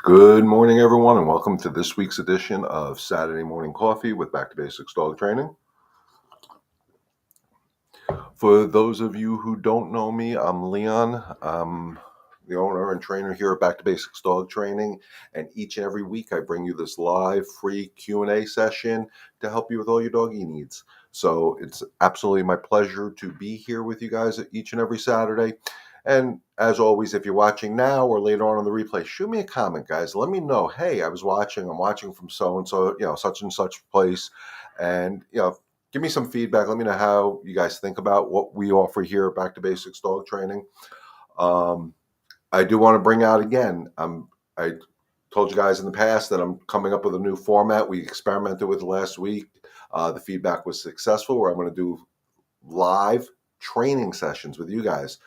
Good morning, everyone, and welcome to this week's edition of Saturday Morning Coffee with Back to Basics Dog Training. For those of you who don't know me, I'm Leon. I'm the owner and trainer here at Back to Basics Dog Training, and each and every week I bring you this live free Q&A session to help you with all your doggy needs. So it's absolutely my pleasure to be here with you guys each and every Saturday. And as always, if you're watching now or later on the replay, shoot me a comment, guys. Let me know, hey, I'm watching from so-and-so, such and such place. And, give me some feedback. Let me know how you guys think about what we offer here at Back to Basics Dog Training. I do want to bring out again, I told you guys in the past that I'm coming up with a new format we experimented with last week. The feedback was successful, where I'm going to do live training sessions with you guys.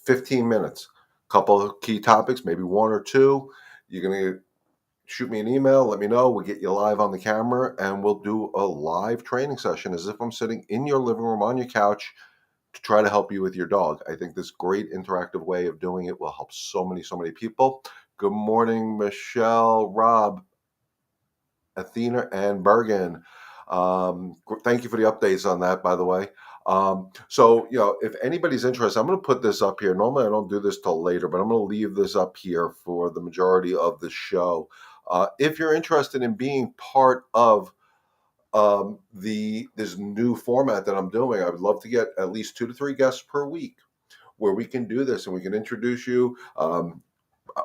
15 minutes, couple of key topics, maybe one or two. You're going to shoot me an email, let me know. We'll get you live on the camera, and we'll do a live training session as if I'm sitting in your living room on your couch to try to help you with your dog. I think this great interactive way of doing it will help so many people. Good morning, Michelle, Rob, Athena, and Bergen. Thank you for the updates on that, by the way. So, if anybody's interested, I'm going to put this up here. Normally, I don't do this till later, but I'm going to leave this up here for the majority of the show. If you're interested in being part of this new format that I'm doing, I would love to get at least 2 to 3 guests per week where we can do this and we can introduce you.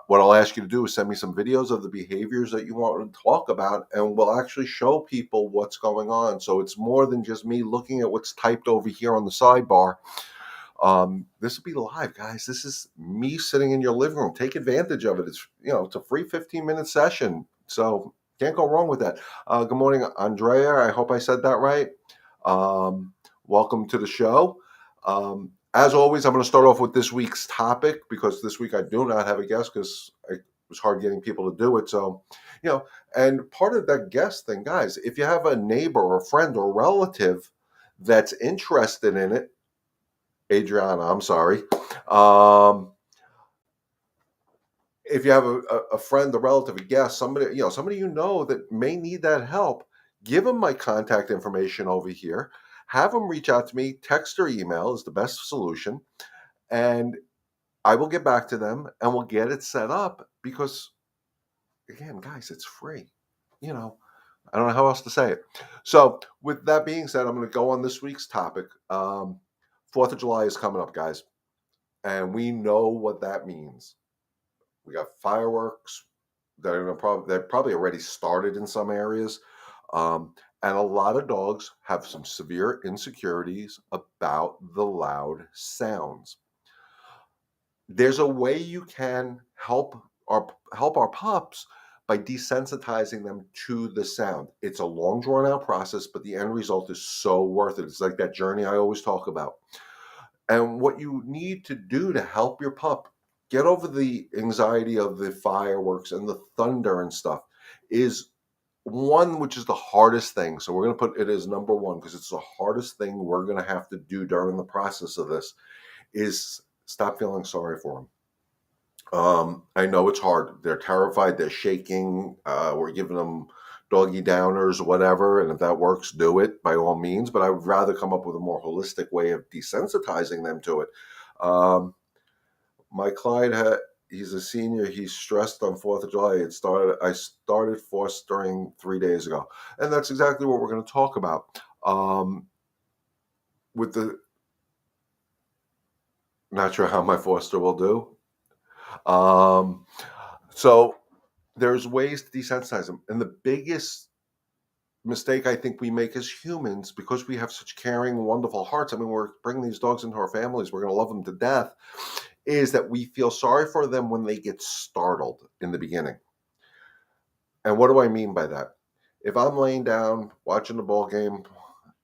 What I'll ask you to do is send me some videos of the behaviors that you want to talk about, and we'll actually show people what's going on. So it's more than just me looking at what's typed over here on the sidebar. This will be live, guys. This is me sitting in your living room. Take advantage of it. It's a free 15-minute session. So can't go wrong with that. Good morning, Andrea. I hope I said that right. Welcome to the show. As always, I'm going to start off with this week's topic, because this week I do not have a guest because it was hard getting people to do it. So, and part of that guest thing, guys, if you have a neighbor or a friend or relative that's interested in it, Adriana, I'm sorry. If you have a friend, a relative, a guest, somebody that may need that help, give them my contact information over here. Have them reach out to me. Text or email is the best solution. And I will get back to them and we'll get it set up, because, again, guys, it's free. I don't know how else to say it. So with that being said, I'm going to go on this week's topic. 4th of July is coming up, guys. And we know what that means. We got fireworks that are probably already started in some areas. And a lot of dogs have some severe insecurities about the loud sounds. There's a way you can help our pups by desensitizing them to the sound. It's a long, drawn out process, but the end result is so worth it. It's like that journey I always talk about. And what you need to do to help your pup get over the anxiety of the fireworks and the thunder and stuff is one, which is the hardest thing. So we're going to put it as number one, because it's the hardest thing we're going to have to do during the process of this, is stop feeling sorry for them. I know it's hard. They're terrified. They're shaking. We're giving them doggy downers, whatever. And if that works, do it by all means. But I would rather come up with a more holistic way of desensitizing them to it. My client he's a senior. He's stressed on 4th of July. I started fostering 3 days ago. And that's exactly what we're going to talk about. Not sure how my foster will do. So there's ways to desensitize them. And the biggest mistake I think we make as humans, because we have such caring, wonderful hearts, we're bringing these dogs into our families, we're going to love them to death, is that we feel sorry for them when they get startled in the beginning. And what do I mean by that? If I'm laying down watching the ball game,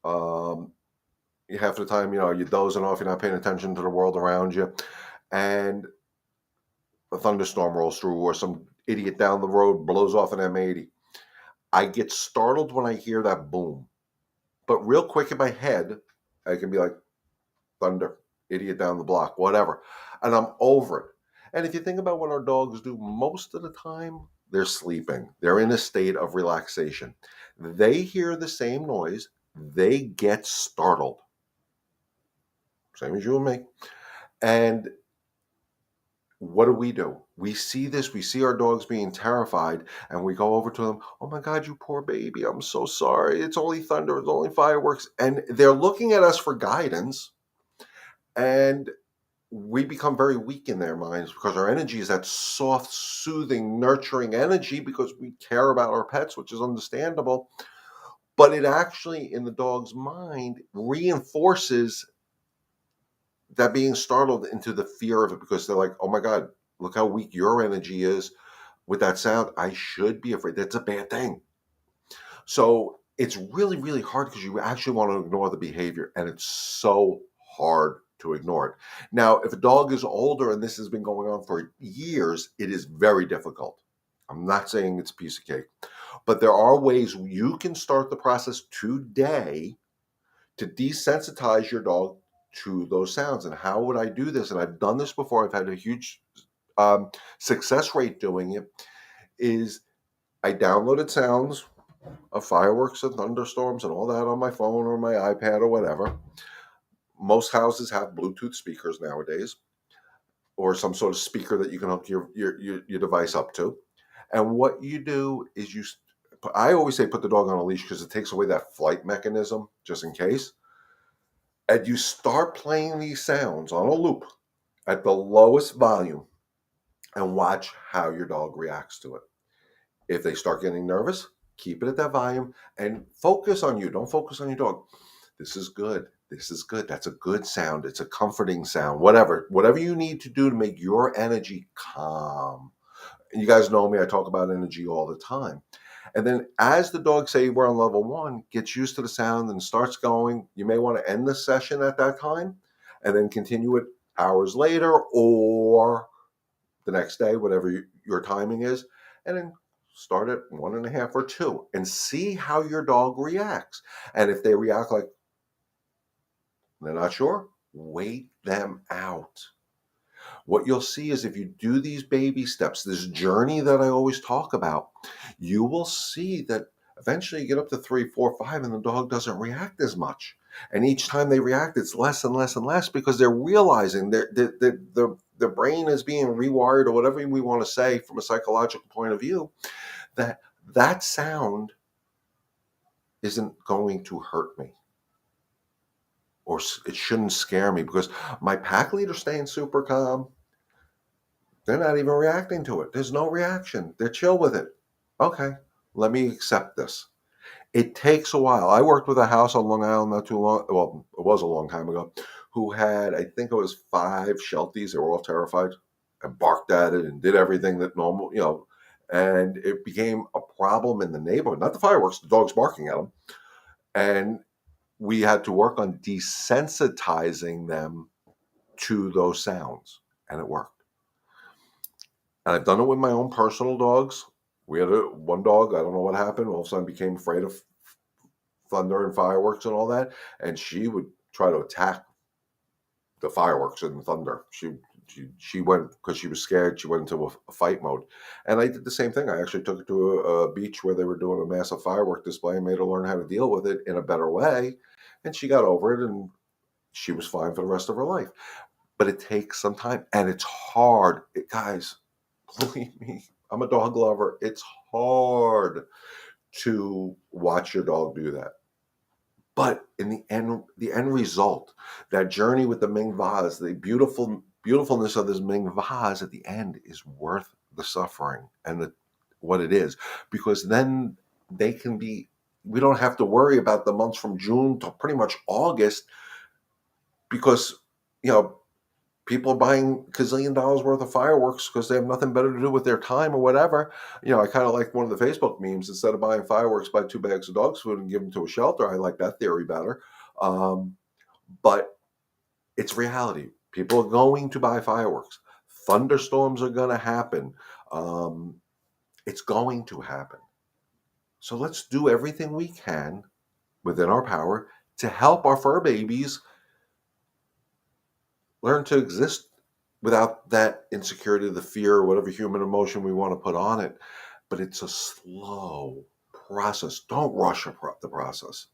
half the time, you're dozing off, you're not paying attention to the world around you, and a thunderstorm rolls through, or some idiot down the road blows off an M80. I get startled when I hear that boom. But real quick in my head, I can be like, thunder, idiot down the block, whatever. And I'm over it. And if you think about what our dogs do most of the time, they're sleeping. They're in a state of relaxation. They hear the same noise, they get startled. Same as you and me. And what do? We see this, we see our dogs being terrified, and we go over to them. Oh my God, you poor baby. I'm so sorry. It's only thunder, it's only fireworks. And they're looking at us for guidance. And we become very weak in their minds because our energy is that soft, soothing, nurturing energy because we care about our pets, which is understandable. But it actually, in the dog's mind, reinforces that being startled into the fear of it because they're like, oh my God, look how weak your energy is with that sound. I should be afraid. That's a bad thing. So it's really, really hard because you actually want to ignore the behavior, and it's so hard to ignore it. Now, if a dog is older and this has been going on for years, it is very difficult. I'm not saying it's a piece of cake, but there are ways you can start the process today to desensitize your dog to those sounds. And how would I do this? And I've done this before. I've had a huge success rate doing it. Is I downloaded sounds of fireworks and thunderstorms and all that on my phone or my iPad or whatever. Most houses have Bluetooth speakers nowadays, or some sort of speaker that you can hook your device up to. And what you do is I always say put the dog on a leash because it takes away that flight mechanism just in case. And you start playing these sounds on a loop at the lowest volume and watch how your dog reacts to it. If they start getting nervous, keep it at that volume and focus on you. Don't focus on your dog. This is good. This is good. That's a good sound. It's a comforting sound. Whatever you need to do to make your energy calm. And you guys know me, I talk about energy all the time. And then as the dog, say we're on level one, gets used to the sound and starts going, you may want to end the session at that time and then continue it hours later or the next day, whatever your timing is, and then start at 1.5 or 2 and see how your dog reacts. And if they react like they're not sure, wait them out. What you'll see is if you do these baby steps, this journey that I always talk about, you will see that eventually you get up to 3, 4, 5, and the dog doesn't react as much. And each time they react, it's less and less and less because they're realizing the brain is being rewired or whatever we want to say from a psychological point of view, that that sound isn't going to hurt me or it shouldn't scare me because my pack leader's staying super calm. They're not even reacting to it. There's no reaction. They're chill with it. Okay, let me accept this. It takes a while. I worked with a house on Long Island not too long, well, it was a long time ago, who had, I think it was 5 Shelties. They were all terrified and barked at it and did everything that normal, and it became a problem in the neighborhood. Not the fireworks, the dogs barking at them. And we had to work on desensitizing them to those sounds, and it worked. And I've done it with my own personal dogs. We had one dog, I don't know what happened, all of a sudden became afraid of thunder and fireworks and all that. And she would try to attack the fireworks and the thunder. She went, because she was scared, she went into a fight mode. And I did the same thing. I actually took her to a beach where they were doing a massive firework display and made her learn how to deal with it in a better way. And she got over it and she was fine for the rest of her life. But it takes some time and it's hard. Guys, believe me, I'm a dog lover. It's hard to watch your dog do that. But in the end result, that journey with the Ming vase, the beautifulness of this Ming vase at the end is worth the suffering and what it is, because then they can be. We don't have to worry about the months from June to pretty much August, because you know people are buying gazillion dollars worth of fireworks because they have nothing better to do with their time or whatever. I kind of like one of the Facebook memes. Instead of buying fireworks, buy 2 bags of dog's food and give them to a shelter. I like that theory better. But it's reality. People are going to buy fireworks. Thunderstorms are going to happen. It's going to happen. So let's do everything we can within our power to help our fur babies learn to exist without that insecurity, the fear, whatever human emotion we want to put on it. But it's a slow process. Don't rush the process.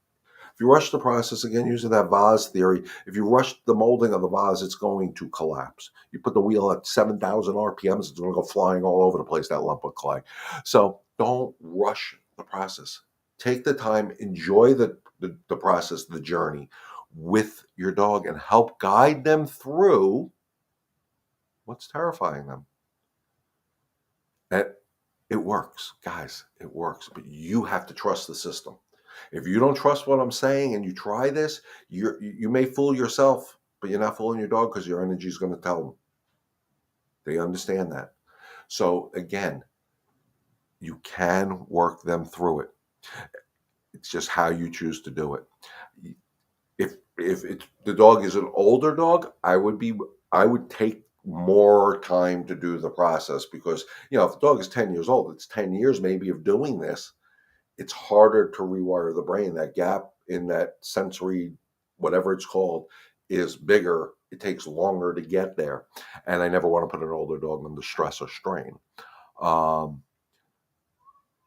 If you rush the process, again, using that vase theory, if you rush the molding of the vase, it's going to collapse. You put the wheel at 7,000 RPMs, it's going to go flying all over the place, that lump of clay. So don't rush the process. Take the time, enjoy the process, the journey with your dog, and help guide them through what's terrifying them. And it works, guys, it works, but you have to trust the system. If you don't trust what I'm saying and you try this, you may fool yourself, but you're not fooling your dog because your energy is going to tell them. They understand that. So again, you can work them through it. It's just how you choose to do it. If the dog is an older dog, I would take more time to do the process, because if the dog is 10 years old, it's 10 years maybe of doing this. It's harder to rewire the brain. That gap in that sensory, whatever it's called, is bigger. It takes longer to get there. And I never want to put an older dog under stress or strain. Um,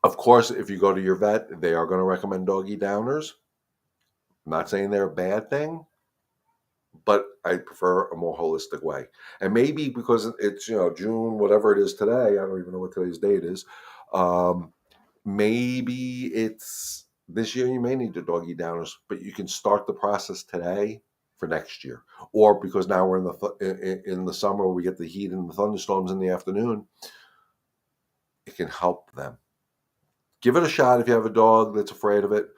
of course, if you go to your vet, they are going to recommend doggy downers. I'm not saying they're a bad thing, but I prefer a more holistic way. And maybe because it's, June, whatever it is today, I don't even know what today's date is. Maybe it's this year you may need the doggy downers, but you can start the process today for next year. Or because now we're in the summer, we get the heat and the thunderstorms in the afternoon, it can help them. Give it a shot if you have a dog that's afraid of it.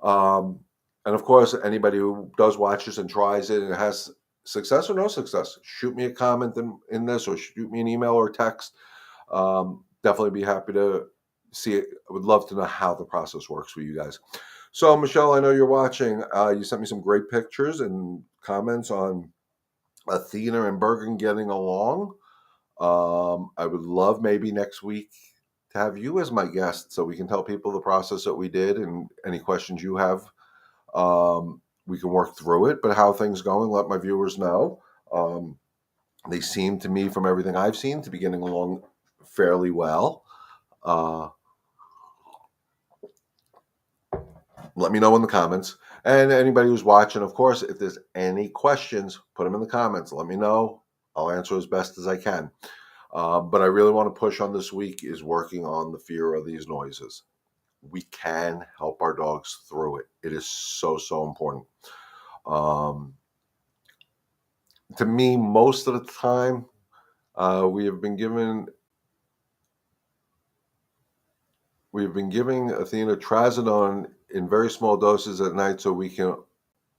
And of course, anybody who does watch this and tries it and has success or no success, shoot me a comment in this, or shoot me an email or text. Definitely be happy to see it. I would love to know how the process works for you guys. So, Michelle, I know you're watching. You sent me some great pictures and comments on Athena and Bergen getting along. I would love maybe next week to have you as my guest so we can tell people the process that we did, and any questions you have. We can work through it, but how things going, let my viewers know. They seem to me, from everything I've seen, to be getting along fairly well. Let me know in the comments. And anybody who's watching, of course, if there's any questions, put them in the comments. Let me know. I'll answer as best as I can. But I really want to push on this week is working on the fear of these noises. We can help our dogs through it. It is so, so important. To me, most of the time, we have been giving Athena trazodone in very small doses at night so we can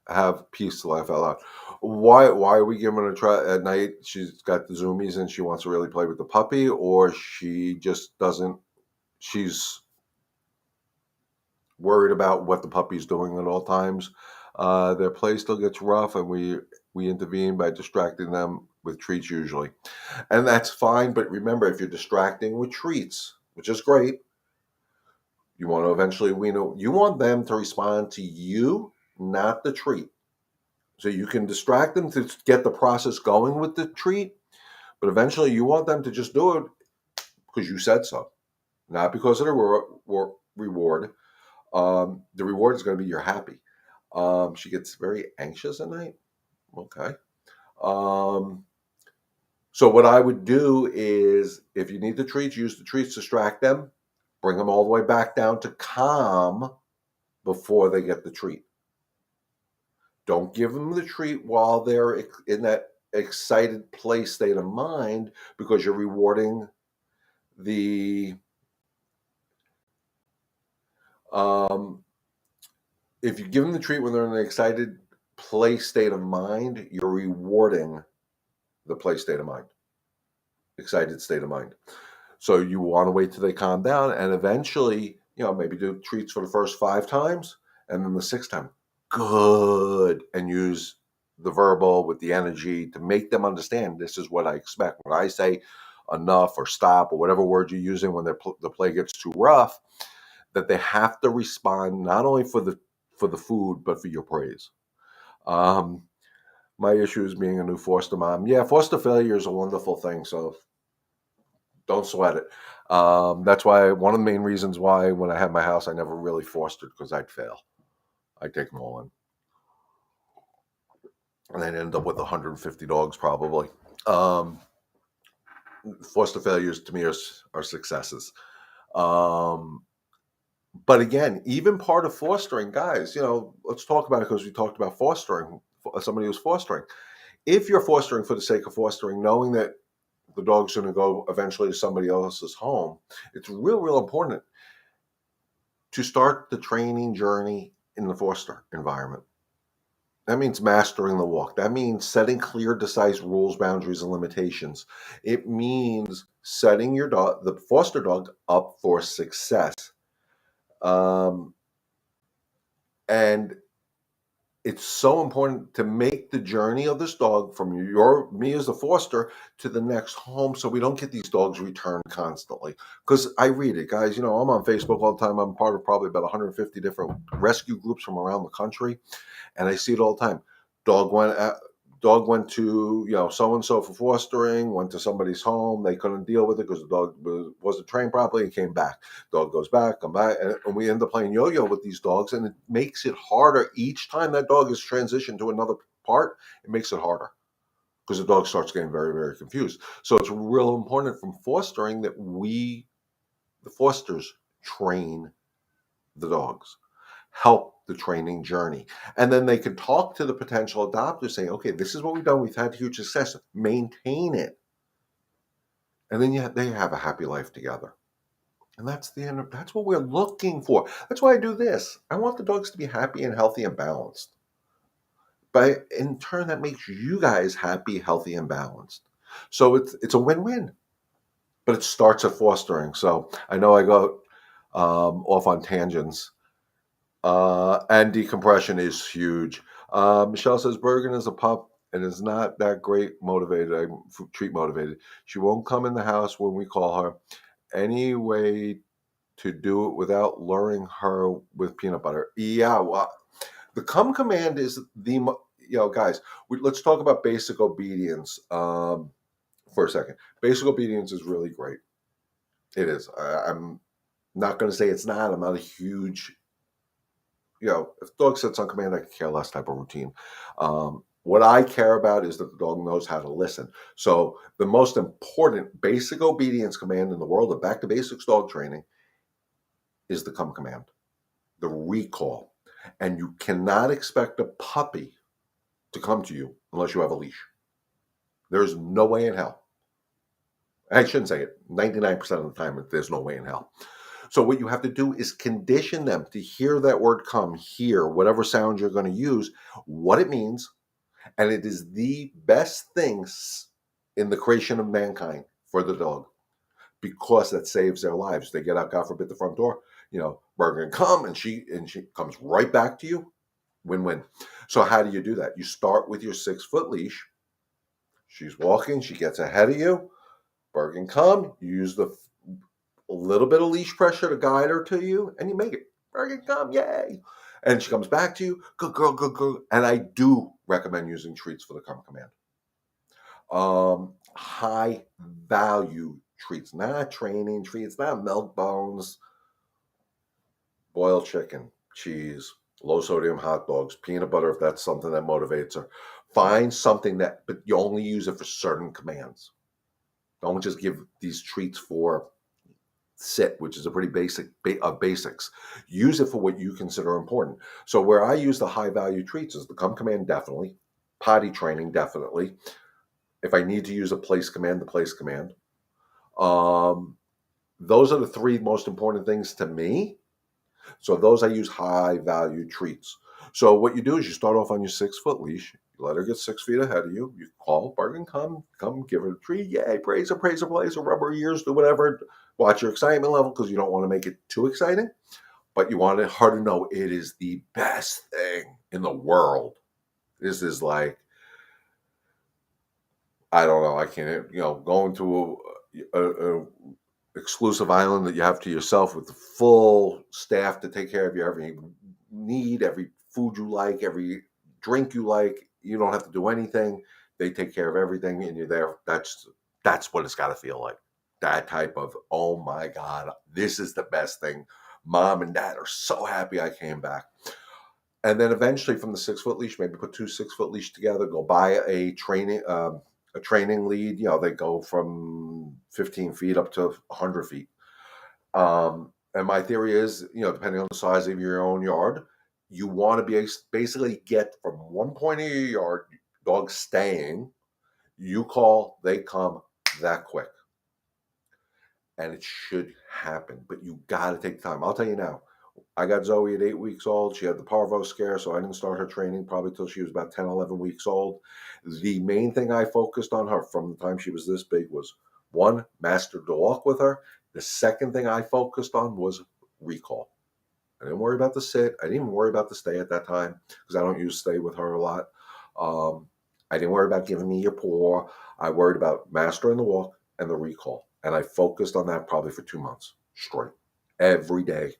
have peace to laugh out loud. Why are we giving her at night? She's got the zoomies and she wants to really play with the puppy, or she just doesn't. She's worried about what the puppy's doing at all times. Their play still gets rough, and we intervene by distracting them with treats usually, and that's fine. But remember, if you're distracting with treats, which is great, you want to eventually you want them to respond to you, not the treat. So you can distract them to get the process going with the treat, but eventually you want them to just do it because you said so, not because of the reward. The reward is going to be you're happy. She gets very anxious at night. Okay. So what I would do is, if you need the treats, use the treats, distract them, bring them all the way back down to calm before they get the treat. Don't give them the treat while they're in that excited play state of mind, because you're rewarding the if you give them the treat when they're in an excited play state of mind, you're rewarding the play state of mind, excited state of mind. So you want to wait till they calm down, and eventually, maybe do treats for the first 5 times, and then the 6th time, good, and use the verbal with the energy to make them understand this is what I expect. When I say enough or stop or whatever word you're using when the play gets too rough, that they have to respond not only for the food but for your praise. My issue is being a new foster mom. Yeah, foster failure is a wonderful thing, so don't sweat it. That's why one of the main reasons why when I had my house, I never really fostered because I'd fail. I'd take them all in, and I'd end up with 150 dogs probably. Um, Foster failures to me are successes. Um, but again, even part of fostering, guys, let's talk about it because we talked about fostering, somebody who's fostering. If you're fostering for the sake of fostering, knowing that the dog's going to go eventually to somebody else's home, it's real important to start the training journey in the foster environment. That means mastering the walk. That means setting clear, concise rules, boundaries, and limitations. It means setting your dog, the foster dog, up for success. Um, and it's so important to make the journey of this dog from me as the foster to the next home so we don't get these dogs returned constantly. Because I read it, guys. I'm on Facebook all the time. I'm part of probably about 150 different rescue groups from around the country, and I see it all the time. Dog went dog went to so and so for fostering, went to somebody's home. They couldn't deal with it because the dog wasn't trained properly and came back. Dog goes back, come back, and we end up playing yo-yo with these dogs, and it makes it harder each time that dog is transitioned to another part. It makes it harder because the dog starts getting very, very confused. So it's real important from fostering that we, the fosters, train the dogs, help the training journey. And then they can talk to the potential adopters saying, okay, this is what we've done. We've had huge success. Maintain it. And then they have a happy life together. And that's the end. That's what we're looking for. That's why I do this. I want the dogs to be happy and healthy and balanced. But in turn, that makes you guys happy, healthy, and balanced. So it's a win-win. But it starts at fostering. So I know I go off on tangents. And decompression is huge. Michelle says Bergen is a pup and is not that great motivated, treat motivated. She won't come in the house when we call her. Any way to do it without luring her with peanut butter? Yeah, well, the come command is guys, let's talk about basic obedience for a second. Basic obedience is really great. It is. I'm not going to say it's not. I'm not a huge if the dog sits on command, I could care less type of routine. What I care about is that the dog knows how to listen. So the most important basic obedience command in the world of back to basics dog training is the come command, the recall. And you cannot expect a puppy to come to you unless you have a leash. There's no way in hell. I shouldn't say it. 99% of the time, there's no way in hell. So what you have to do is condition them to hear that word come, hear whatever sound you're going to use, what it means, and it is the best things in the creation of mankind for the dog because that saves their lives. They get out, God forbid, the front door, Bergen, come, and she comes right back to you. Win-win. So how do you do that? You start with your 6-foot leash. She's walking. She gets ahead of you. Bergen, come. You use a little bit of leash pressure to guide her to you, and you make it. Bergen, come, yay! And she comes back to you. Good girl, good girl. And I do recommend using treats for the come command. High value treats, not training treats, not milk bones, boiled chicken, cheese, low sodium hot dogs, peanut butter if that's something that motivates her. Find something but you only use it for certain commands. Don't just give these treats for sit, which is a pretty basic of basics. Use it for what you consider important. So where I use the high value treats is the come command, definitely. Potty training, definitely. If I need to use a place command, the place command. Those are the 3 most important things to me. So those I use high value treats. So what you do is you start off on your 6-foot leash. You let her get 6 feet ahead of you. You call, Bergen, come, give her a treat. Yay, praise her, rub her ears, do whatever. Watch your excitement level because you don't want to make it too exciting. But you want her to know it is the best thing in the world. This is like, I don't know, I can't, going to a exclusive island that you have to yourself with the full staff to take care of you, every need, every food you like, every drink you like. You don't have to do anything. They take care of everything, and you're there. That's what it's got to feel like. That type of, oh my God, this is the best thing. Mom and dad are so happy I came back. And then eventually, from the 6 foot leash, maybe put 2 6 foot leash together. Go buy a training lead. They go from 15 feet up to 100 feet. And my theory is, depending on the size of your own yard, you want to be basically get from one point of your yard, dog staying, you call, they come that quick. And it should happen, but you got to take time. I'll tell you now, I got Zoe at 8 weeks old. She had the parvo scare, so I didn't start her training probably till she was about 10, 11 weeks old. The main thing I focused on her from the time she was this big was, one, master the walk with her. The second thing I focused on was recall. I didn't worry about the sit. I didn't even worry about the stay at that time because I don't use stay with her a lot. I didn't worry about giving me your paw. I worried about mastering the walk and the recall. And I focused on that probably for 2 months straight. Every day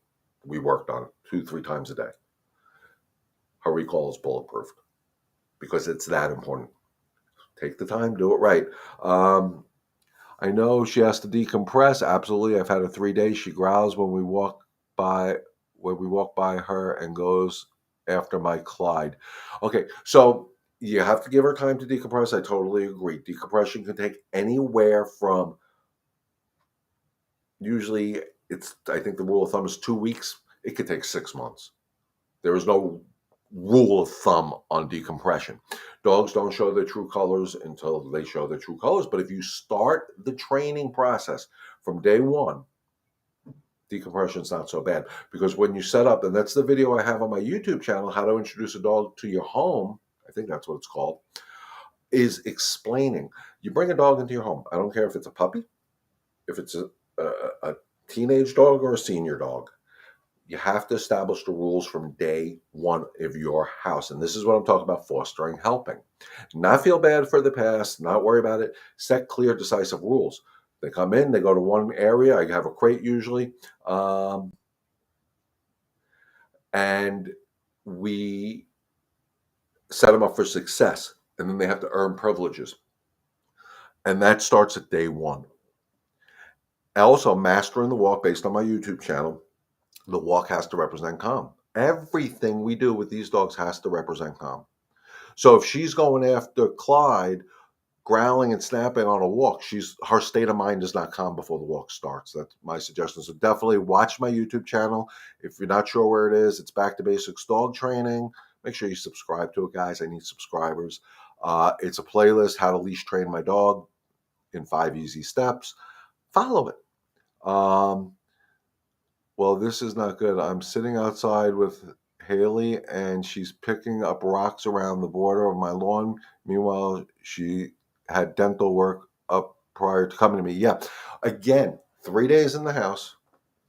we worked on it 2-3 times a day. Her recall is bulletproof because it's that important. Take the time, do it right. I know she has to decompress. Absolutely. I've had her 3 days. She growls when we walk by her and goes after my Clyde. Okay, so you have to give her time to decompress. I totally agree. Decompression can take anywhere from, usually I think the rule of thumb is 2 weeks. It could take 6 months. There is no rule of thumb on decompression. Dogs don't show their true colors until they show their true colors. But if you start the training process from day one, decompression is not so bad. Because when you set up, and that's the video I have on my YouTube channel, How to Introduce a Dog to Your Home, I think that's what it's called, is explaining. You bring a dog into your home. I don't care if it's a puppy, if it's a teenage dog or a senior dog. You have to establish the rules from day one of your house. And this is what I'm talking about, fostering helping. Not feel bad for the past, not worry about it. Set clear, decisive rules. They come in, they go to one area. I have a crate usually. And we set them up for success. And then they have to earn privileges. And that starts at day one. Also, mastering the walk based on my YouTube channel. The walk has to represent calm. Everything we do with these dogs has to represent calm. So if she's going after Clyde, growling and snapping on a walk, her state of mind is not calm before the walk starts. That's my suggestion. So definitely watch my YouTube channel. If you're not sure where it is, it's Back to Basics Dog Training. Make sure you subscribe to it, guys. I need subscribers. It's a playlist, How to Leash Train My Dog in 5 easy steps. Follow it. Well, this is not good. I'm sitting outside with Haley and she's picking up rocks around the border of my lawn. Meanwhile, she had dental work up prior to coming to me. Yeah. Again, 3 days in the house.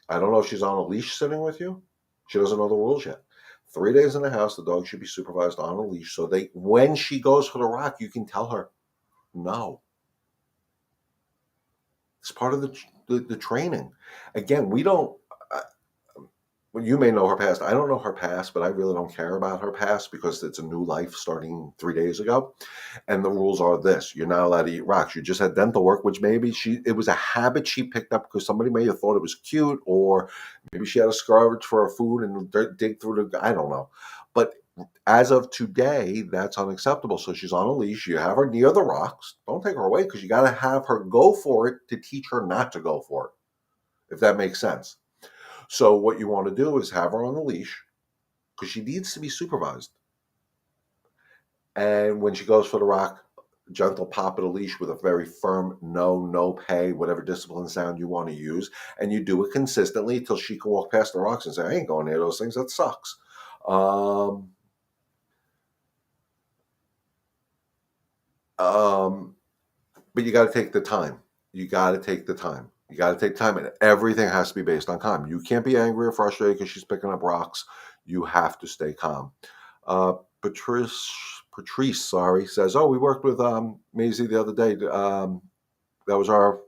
I don't know if she's on a leash sitting with you. She doesn't know the rules yet. 3 days in the house, the dog should be supervised on a leash. So when she goes for the rock, you can tell her no. It's part of the training. Again, we don't. Well, you may know her past. I don't know her past, but I really don't care about her past because it's a new life starting 3 days ago. And the rules are this: you're not allowed to eat rocks. You just had dental work, which maybe it was a habit she picked up because somebody may have thought it was cute, or maybe she had a scourge for her food and dig through I don't know. But as of today, that's unacceptable. So she's on a leash. You have her near the rocks. Don't take her away because you got to have her go for it to teach her not to go for it, if that makes sense. So what you want to do is have her on the leash because she needs to be supervised. And when she goes for the rock, gentle pop of the leash with a very firm no pay, whatever discipline sound you want to use. And you do it consistently till she can walk past the rocks and say, I ain't going near those things. That sucks. But you got to take the time. You got to take the time. You got to take time, and everything has to be based on calm. You can't be angry or frustrated because she's picking up rocks. You have to stay calm. Patrice, says, "Oh, we worked with Maisie the other day. That was our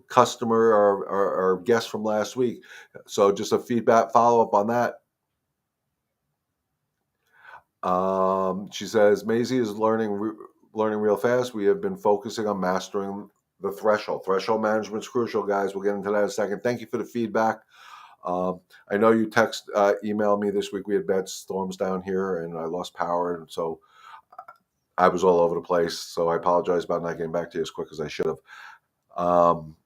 customer, our guest from last week. So just a feedback follow up on that. She says Maisie is learning real fast. We have been focusing on mastering the threshold. Threshold management is crucial, guys. We'll get into that in a second. Thank you for the feedback. I know you emailed me this week. We had bad storms down here, and I lost power, and so I was all over the place. So I apologize about not getting back to you as quick as I should have. Um,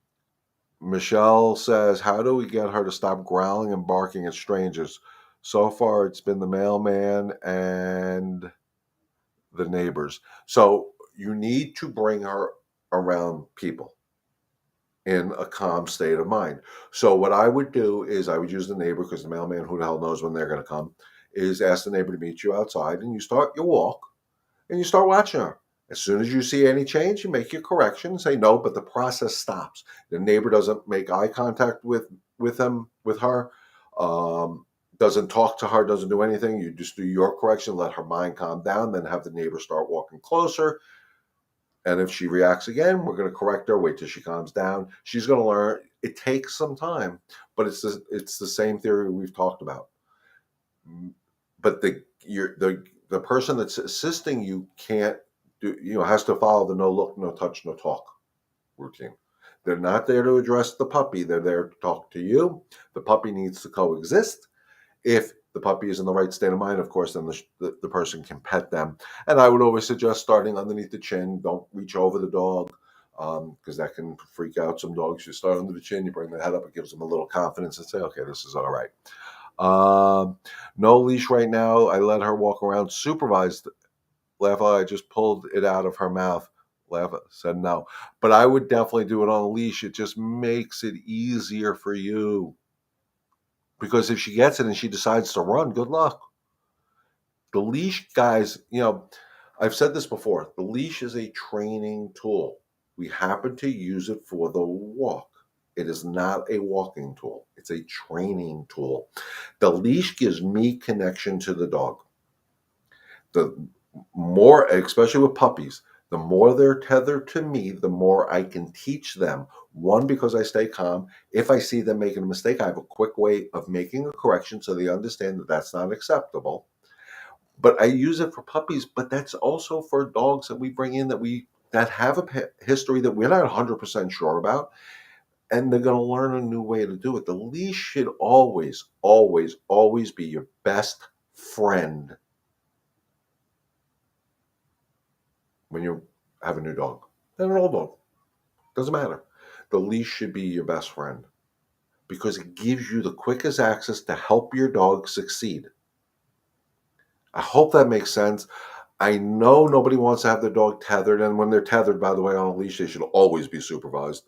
Michelle says, "How do we get her to stop growling and barking at strangers?" So far, it's been the mailman and the neighbors. So you need to bring her around people in a calm state of mind. So what I would do is I would use the neighbor, because the mailman, who the hell knows when they're going to come, is ask the neighbor to meet you outside, and you start your walk and you start watching her. As soon as you see any change, you make your correction and say no, but the process stops. The neighbor doesn't make eye contact with her, doesn't talk to her, doesn't do anything. You just do your correction, let her mind calm down, then have the neighbor start walking closer. And if she reacts again, we're going to correct her. Wait till she calms down. She's going to learn. It takes some time, but it's the same theory we've talked about. But the person that's assisting you can't do, has to follow the no look, no touch, no talk routine. They're not there to address the puppy. They're there to talk to you. The puppy needs to coexist. If the puppy is in the right state of mind, of course, then the person can pet them. And I would always suggest starting underneath the chin. Don't reach over the dog, because that can freak out some dogs. You start under the chin, you bring the head up, it gives them a little confidence and say, okay, this is all right. No leash right now. I let her walk around supervised. I just pulled it out of her mouth. Said no. But I would definitely do it on a leash. It just makes it easier for you. Because if she gets it and she decides to run, good luck. The leash, guys, I've said this before. The leash is a training tool. We happen to use it for the walk. It is not a walking tool. It's a training tool. The leash gives me connection to the dog. The more, especially with puppies, the more they're tethered to me, the more I can teach them. One, because I stay calm. If I see them making a mistake, I have a quick way of making a correction so they understand that that's not acceptable. But I use it for puppies, but that's also for dogs that we bring in that have a history that we're not 100% sure about, and they're going to learn a new way to do it. The leash should always, always, always be your best friend when you have a new dog. And an old dog. Doesn't matter. The leash should be your best friend because it gives you the quickest access to help your dog succeed. I hope that makes sense. I know nobody wants to have their dog tethered, and when they're tethered, by the way, on a leash, they should always be supervised.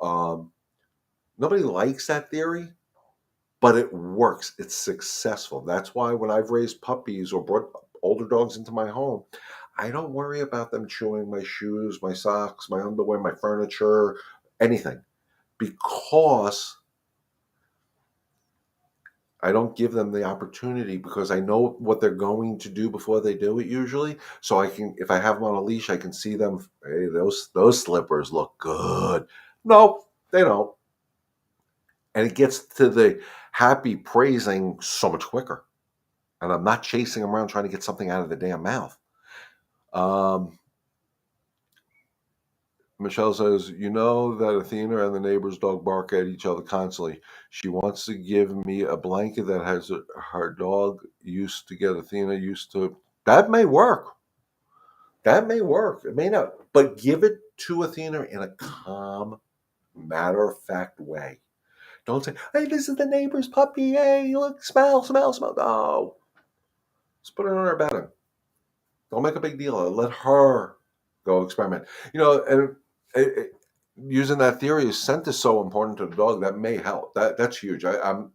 Um, Nobody likes that theory, but it works. It's successful. That's why when I've raised puppies or brought older dogs into my home, I don't worry about them chewing my shoes, my socks, my underwear, my furniture, anything, because I don't give them the opportunity, because I know what they're going to do before they do it usually. So I can, if I have them on a leash, I can see them. Hey, those slippers look good. No, they don't. And it gets to the happy praising so much quicker. And I'm not chasing them around trying to get something out of the damn mouth. Um, Michelle says, you know that Athena and the neighbor's dog bark at each other constantly. She wants to give me a blanket that has her dog used to get Athena used to. That may work. That may work. It may not. But give it to Athena in a calm, matter of fact way. Don't say, hey, this is the neighbor's puppy. Hey, look, smell, smell, smell. No. Just put it on her bedding. Don't make a big deal of it. Let her go experiment. And using that theory, scent is so important to the dog. That may help. That's huge. I'm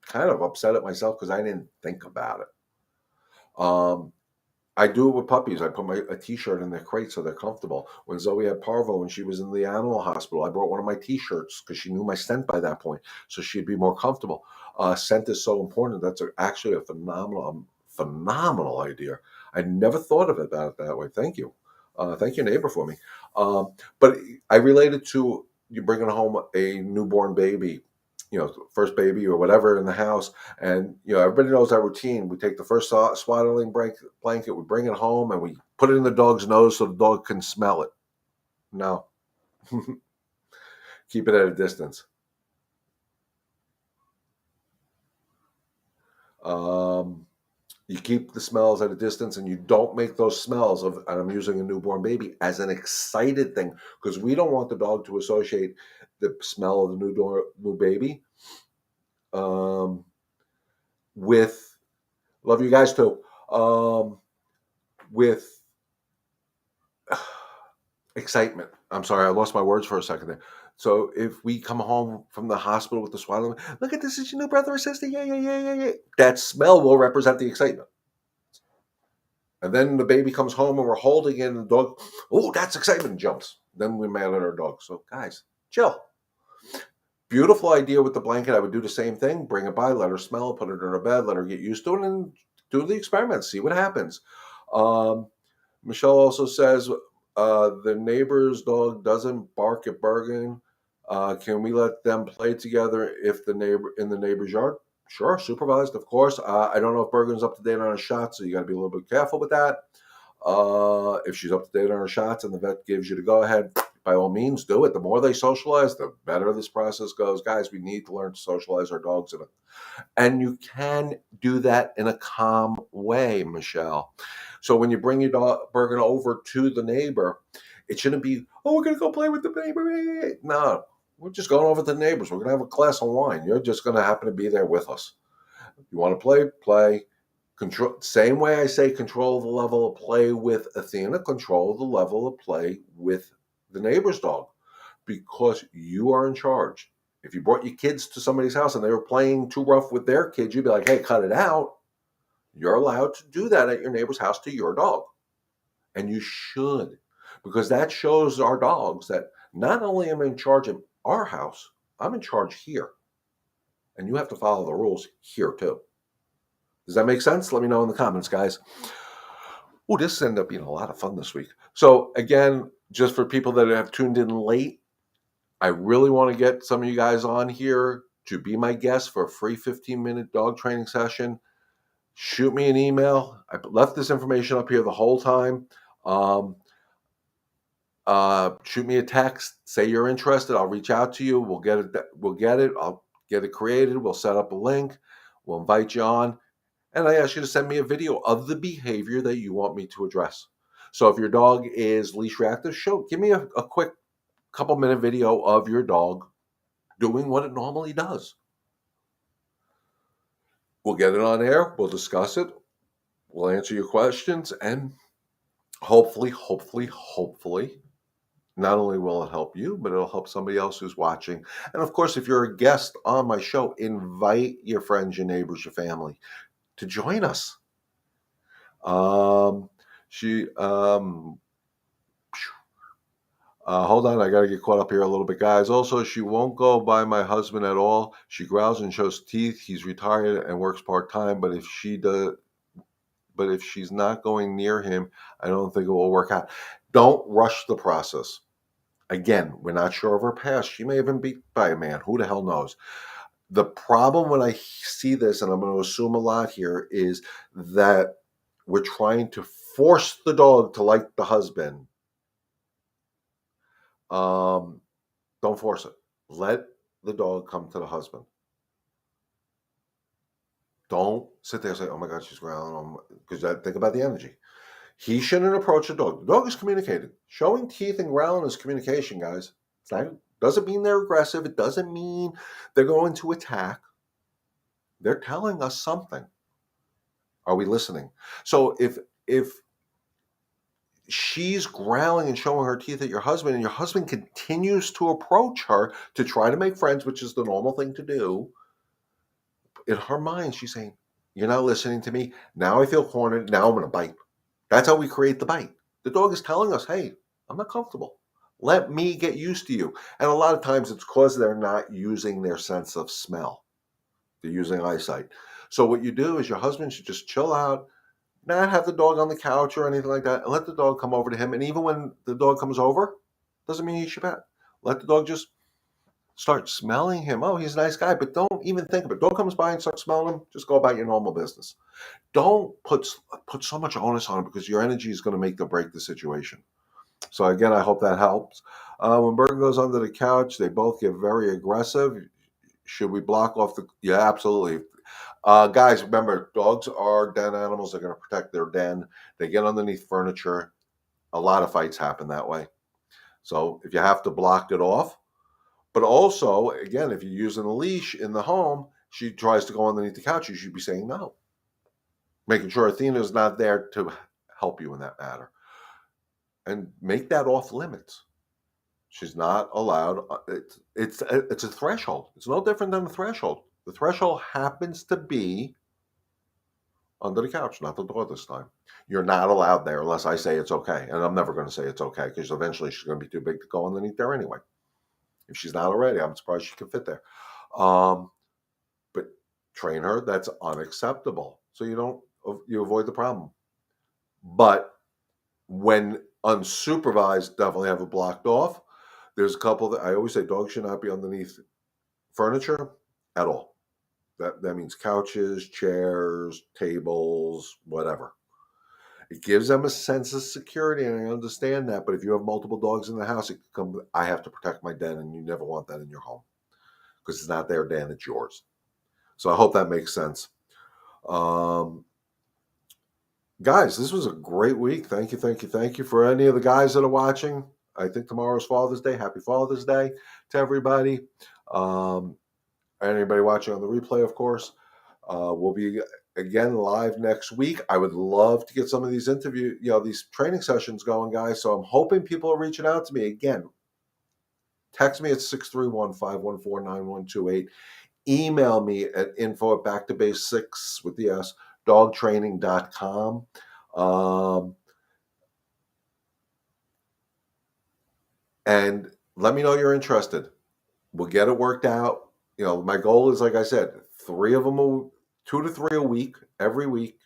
kind of upset at myself because I didn't think about it. I do it with puppies. I put a T-shirt in their crate so they're comfortable. When Zoe had parvo and she was in the animal hospital, I brought one of my T-shirts because she knew my scent by that point, so she'd be more comfortable. Scent is so important. That's actually a phenomenal idea. I never thought of it that way. Thank you. Thank you, neighbor, for me. But I related to you bringing home a newborn baby. first baby or whatever in the house, and everybody knows that routine. We take the first swaddling blanket, we bring it home, and we put it in the dog's nose so the dog can smell it. No, keep it at a distance. Um, you keep the smells at a distance, and you don't make those smells of, and I'm using a newborn baby as an excited thing, because we don't want the dog to associate the smell of the new baby um, with, love you guys too, with excitement. I'm sorry, I lost my words for a second there. So if we come home from the hospital with the swaddling, look at this, is your new brother or sister? Yeah, yeah, yeah, yeah, yeah. That smell will represent the excitement. And then the baby comes home and we're holding it, and the dog, oh, that's excitement, and jumps. Then we mad at our dog. So guys, chill. Beautiful idea with the blanket. I would do the same thing. Bring it by, let her smell, put it in her bed, let her get used to it, and do the experiment. See what happens. Um, Michelle also says the neighbor's dog doesn't bark at Bergen. Can we let them play together if the neighbor in the neighbor's yard? Sure, supervised, of course. I don't know if Bergen's up to date on her shots, so you got to be a little bit careful with that. If she's up to date on her shots and the vet gives you the go ahead, by all means, do it. The more they socialize, the better this process goes. Guys, we need to learn to socialize our dogs and you can do that in a calm way, Michelle. So when you bring your dog Bergen over to the neighbor, it shouldn't be, oh, we're going to go play with the neighbor. No, we're just going over to the neighbors. We're going to have a glass of wine. You're just going to happen to be there with us. You want to play, play. Control, same way I say control the level of play with Athena, control the level of play with the neighbor's dog, because you are in charge. If you brought your kids to somebody's house and they were playing too rough with their kids, you'd be like, hey, cut it out. You're allowed to do that at your neighbor's house to your dog. And you should, because that shows our dogs that not only am I in charge of our house, I'm in charge here. And you have to follow the rules here too. Does that make sense? Let me know in the comments, guys. Oh, this ended up being a lot of fun this week. So, again, just for people that have tuned in late, I really want to get some of you guys on here to be my guest for a free 15-minute dog training session. Shoot me an email. I left this information up here the whole time. Um, shoot me a text. Say you're interested. I'll reach out to you. We'll get it. We'll get it. I'll get it created. We'll set up a link. We'll invite you on. And I ask you to send me a video of the behavior that you want me to address. So if your dog is leash reactive, give me a quick couple-minute video of your dog doing what it normally does. We'll get it on air. We'll discuss it. We'll answer your questions. And hopefully, not only will it help you, but it'll help somebody else who's watching. And of course, if you're a guest on my show, invite your friends, your neighbors, your family to join us. Hold on, I got to get caught up here a little bit, guys. Also, she won't go by my husband at all. She growls and shows teeth. He's retired and works part-time, but if she's not going near him, I don't think it will work out. Don't rush the process. Again, we're not sure of her past. She may have been beat by a man. Who the hell knows? The problem when I see this, and I'm going to assume a lot here, is that we're trying to force the dog to like the husband. Don't force it. Let the dog come to the husband. Don't sit there and say, oh my God, she's growling. Because think about the energy. He shouldn't approach the dog. The dog is communicating. Showing teeth and growling is communication, guys. Doesn't mean they're aggressive. It doesn't mean they're going to attack. They're telling us something. Are we listening? So if she's growling and showing her teeth at your husband, and your husband continues to approach her to try to make friends, which is the normal thing to do, in her mind, she's saying, you're not listening to me. Now I feel cornered. Now I'm going to bite. That's how we create the bite. The dog is telling us, hey, I'm not comfortable. Let me get used to you. And a lot of times it's because they're not using their sense of smell. They're using eyesight. So what you do is your husband should just chill out, not have the dog on the couch or anything like that, and let the dog come over to him. And even when the dog comes over, doesn't mean you should pet. Let the dog just Start smelling him. Oh, he's a nice guy, but don't even think of it. Dog comes by and start smelling him. Just go about your normal business. Don't put so much onus on it because your energy is going to make or break the situation. So again, I hope that helps. When Burger goes under the couch, they both get very aggressive. Should we block off the? Yeah, absolutely. Guys, remember, dogs are den animals. They're going to protect their den. They get underneath furniture. A lot of fights happen that way. So if you have to block it off, but also, again, if you're using a leash in the home, she tries to go underneath the couch, you should be saying no. Making sure Athena is not there to help you in that matter. And make that off limits. She's not allowed. It's a threshold. It's no different than a threshold. The threshold happens to be under the couch, not the door this time. You're not allowed there unless I say it's okay. And I'm never going to say it's okay because eventually she's going to be too big to go underneath there anyway. If she's not already, I'm surprised she can fit there. But train her, that's unacceptable. So you avoid the problem. But when unsupervised, definitely have it blocked off. There's a couple that I always say dogs should not be underneath furniture at all. That means couches, chairs, tables, whatever. It gives them a sense of security, and I understand that. But if you have multiple dogs in the house, it can come. I have to protect my den, and you never want that in your home because it's not their den; it's yours. So I hope that makes sense. Guys, this was a great week. Thank you for any of the guys that are watching. I think tomorrow's Father's Day. Happy Father's Day to everybody. Anybody watching on the replay, of course. We'll be again live next week. I would love to get some of these these training sessions going, guys. So I'm hoping people are reaching out to me. Again, text me at 631-514-9128. Email me at info@backtobase6 with the S, dogtraining.com. And let me know you're interested. We'll get it worked out. My goal is, like I said, 3 of them, 2 to 3 a week, every week,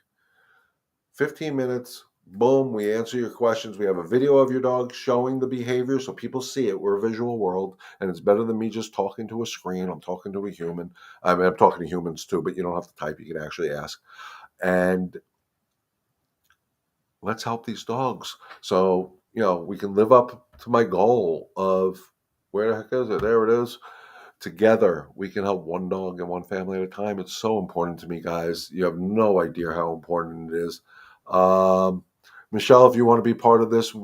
15 minutes. Boom, we answer your questions. We have a video of your dog showing the behavior so people see it. We're a visual world, and it's better than me just talking to a screen. I'm talking to a human. I mean, I'm talking to humans too, but you don't have to type. You can actually ask. And let's help these dogs. So, we can live up to my goal of, where the heck is it? There it is. Together, we can help one dog and one family at a time. It's so important to me, guys. You have no idea how important it is. Michelle, if you want to be part of this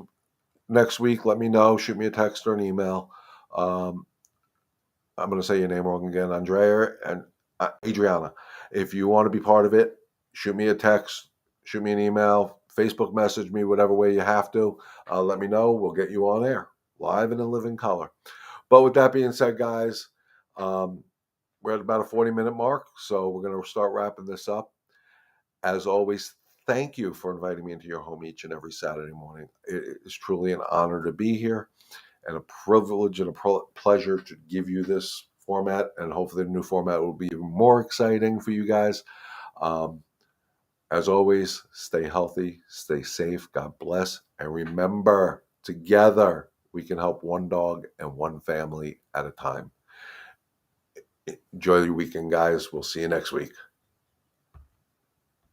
next week, let me know. Shoot me a text or an email. I'm going to say your name wrong again, Andrea and Adriana. If you want to be part of it, shoot me a text, shoot me an email, Facebook message me, whatever way you have to. Let me know. We'll get you on air, live and in living color. But with that being said, guys, we're at about a 40-minute mark, so we're going to start wrapping this up. As always, thank you for inviting me into your home each and every Saturday morning. It is truly an honor to be here and a privilege and a pleasure to give you this format, and hopefully the new format will be even more exciting for you guys. As always, stay healthy, stay safe, God bless, and remember, together we can help one dog and one family at a time. Enjoy your weekend, guys. We'll see you next week.